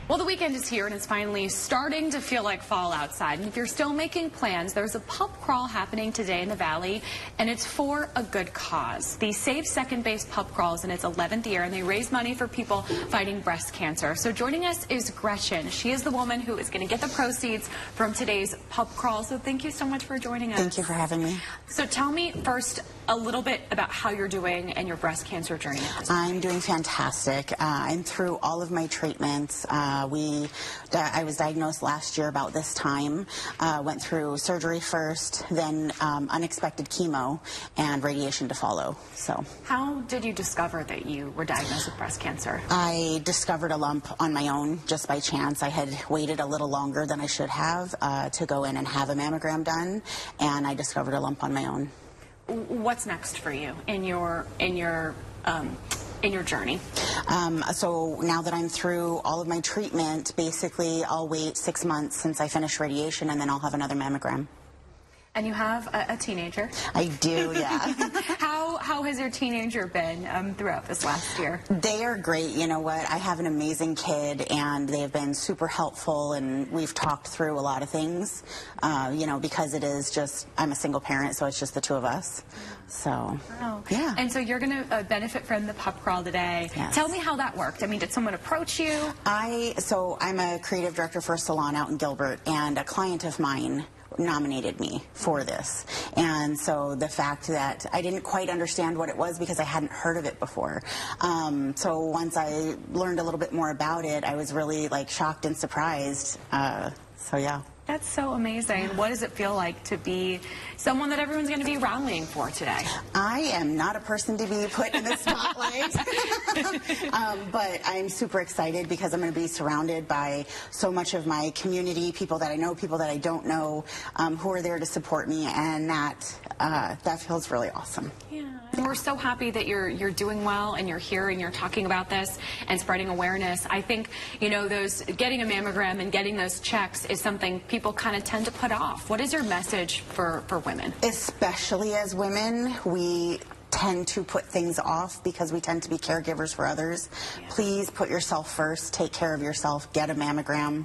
Well, the weekend is here and it's finally starting to feel like fall outside. And if you're still making plans, there's a pup crawl happening today in the Valley, and it's for a good cause. The Save Second Base Pup Crawl is in its 11th year, and they raise money for people fighting breast cancer. So joining us is Gretchen. She is the woman who is going to get the proceeds from today's pup crawl. So thank you so much for joining us. Thank you for having me. So tell me first a little bit about how you're doing and your breast cancer journey. I'm doing fantastic. I'm through all of my treatments. I was diagnosed last year about this time. Went through surgery first, then unexpected chemo and radiation to follow. So, how did you discover that you were diagnosed with breast cancer? I discovered a lump on my own just by chance. I had waited a little longer than I should have to go in and have a mammogram done, and I discovered a lump on my own. What's next for you in your journey? So now that I'm through all of my treatment, basically I'll wait 6 months since I finish radiation, and then I'll have another mammogram. And you have a teenager? I do, yeah. How has your teenager been throughout this last year? They are great. You know what? I have an amazing kid, and they have been super helpful, and we've talked through a lot of things, you know, because it is just, I'm a single parent, so it's just the two of us. So, yeah. And so you're going to benefit from the pup crawl today. Yes. Tell me how that worked. I mean, did someone approach you? So I'm a creative director for a salon out in Gilbert, and a client of mine nominated me for this. And so the fact that I didn't quite understand what it was because I hadn't heard of it before. So once I learned a little bit more about it, I was really like shocked and surprised. So yeah. That's so amazing. What does it feel like to be someone that everyone's going to be rallying for today? I am not a person to be put in the spotlight, but I'm super excited because I'm going to be surrounded by so much of my community, people that I know, people that I don't know, who are there to support me, and that feels really awesome. Yeah. And we're so happy that you're doing well and you're here and you're talking about this and spreading awareness. I think, you know, getting a mammogram and getting those checks is something people kind of tend to put off. What is your message for women? Especially as women, we tend to put things off because we tend to be caregivers for others. Yeah. Please put yourself first. Take care of yourself. Get a mammogram.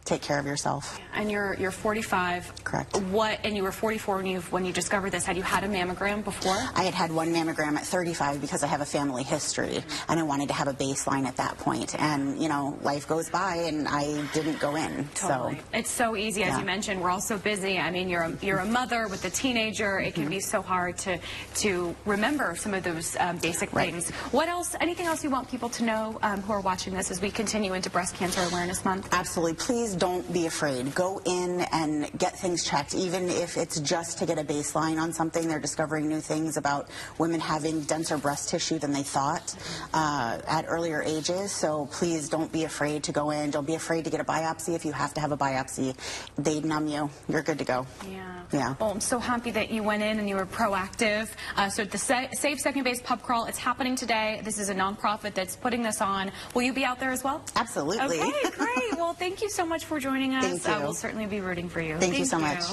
Take care of yourself. And you're 45. Correct. And you were 44 when you discovered this. Had you had a mammogram before? I had one mammogram at 35 because I have a family history, and I wanted to have a baseline at that point. And you know, life goes by, and I didn't go in. Totally. So it's so easy, as you mentioned. We're all so busy. I mean, you're a mother with a teenager. It can be so hard to remember some of those basic things. What else? Anything else you want people to know who are watching this as we continue into Breast Cancer Awareness Month? Absolutely. Please don't be afraid. Go in and get things checked, even if it's just to get a baseline on something. They're discovering new things about women having denser breast tissue than they thought at earlier ages. So please don't be afraid to go in. Don't be afraid to get a biopsy if you have to have a biopsy. They numb you. You're good to go. Yeah. Well, I'm so happy that you went in and you were proactive. So the Save Second Base Pup Crawl, it's happening today. This is a nonprofit that's putting this on. Will you be out there as well? Absolutely. Okay, great. Well, thank you so much for joining us. Thank you. We'll certainly be rooting for you. Thank you so much.